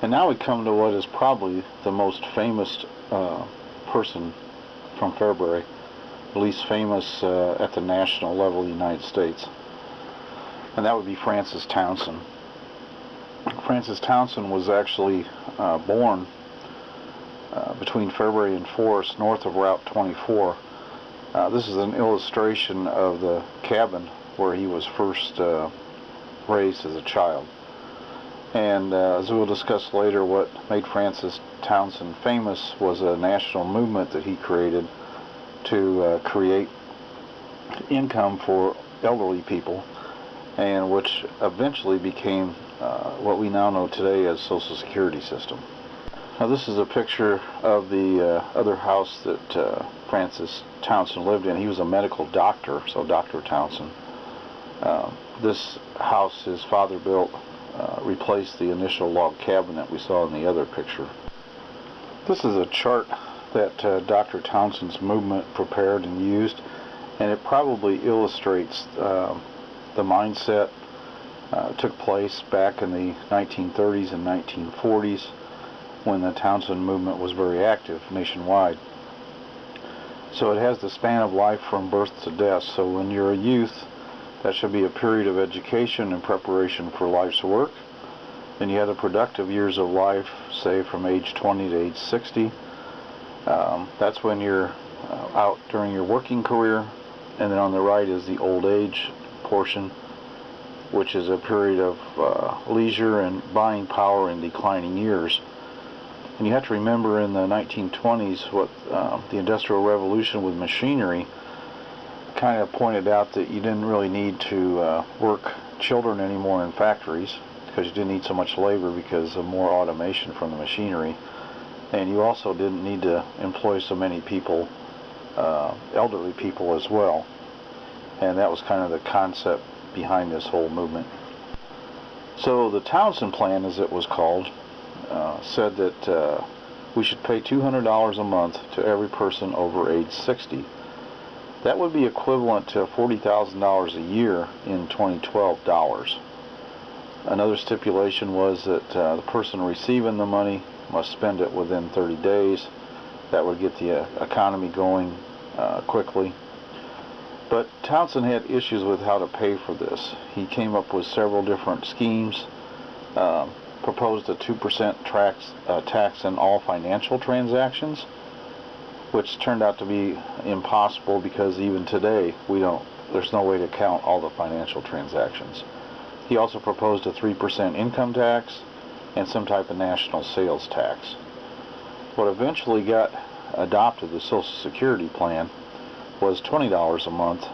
And now we come to what is probably the most famous person from Fairbury, at least famous at the national level of the United States, and that would be Francis Townsend. Francis Townsend was actually born between Fairbury and Forest, north of Route 24. This is an illustration of the cabin where he was first raised as a child. And as we'll discuss later, what made Francis Townsend famous was a national movement that he created to create income for elderly people, and which eventually became what we now know today as Social Security system. Now this is a picture of the other house that Francis Townsend lived in. He was a medical doctor, so Dr. Townsend. This house his father built replaced the initial log cabin that we saw in the other picture. This is a chart that Dr. Townsend's movement prepared and used, and it probably illustrates the mindset took place back in the 1930s and 1940s when the Townsend movement was very active nationwide. So it has the span of life from birth to death. So when you're a youth, that should be a period of education and preparation for life's work. Then you have the productive years of life, say from age 20 to age 60. That's when you're out during your working career. And then on the right is the old age portion, which is a period of leisure and buying power in declining years. And you have to remember in the 1920s what the Industrial Revolution with machinery kind of pointed out that you didn't really need to work children anymore in factories because you didn't need so much labor because of more automation from the machinery, and you also didn't need to employ so many people, elderly people as well. And that was kind of the concept behind this whole movement. So the Townsend Plan, as it was called, said that we should pay $200 a month to every person over age 60. That would be equivalent to $40,000 a year in 2012 dollars. Another stipulation was that the person receiving the money must spend it within 30 days. That would get the economy going quickly. But Townsend had issues with how to pay for this. He came up with several different schemes, proposed a 2% tax on all financial transactions, which turned out to be impossible because even today there's no way to count all the financial transactions. He also proposed a 3% income tax and some type of national sales tax. What eventually got adopted, the Social Security plan, was $20 a month,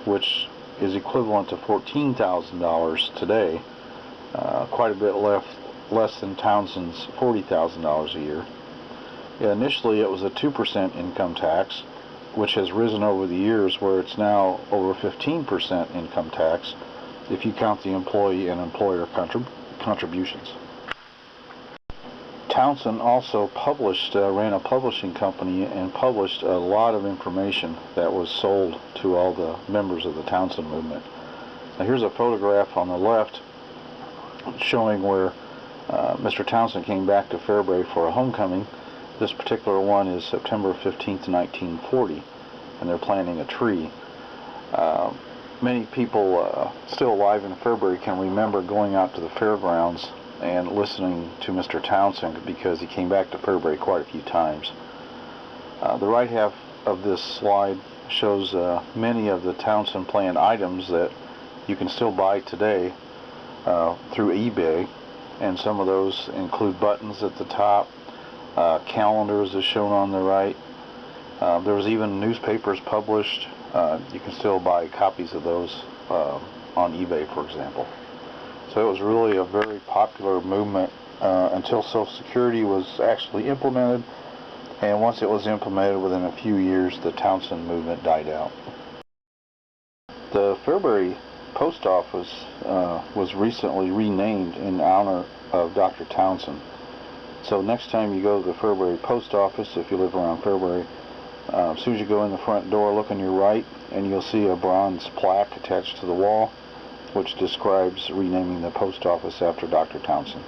which is equivalent to $14,000 today, quite a bit less than Townsend's $40,000 a year. Initially it was a 2% income tax, which has risen over the years where it's now over 15% income tax if you count the employee and employer contributions. Townsend also ran a publishing company and published a lot of information that was sold to all the members of the Townsend movement. Now here's a photograph on the left showing where Mr. Townsend came back to Fairbury for a homecoming. This particular one is September 15th, 1940, and they're planting a tree. Many people still alive in Fairbury can remember going out to the fairgrounds and listening to Mr. Townsend because he came back to Fairbury quite a few times. The right half of this slide shows many of the Townsend Plan items that you can still buy today through eBay, and some of those include buttons at the top, calendars as shown on the right. There was even newspapers published. You can still buy copies of those on eBay, for example. So it was really a very popular movement until Social Security was actually implemented, and once it was implemented, within a few years the Townsend movement died out. The Fairbury post office was recently renamed in honor of Dr. Townsend. So next time you go to the Fairbury post office, if you live around Fairbury, as soon as you go in the front door, look on your right and you'll see a bronze plaque attached to the wall which describes renaming the post office after Dr. Townsend.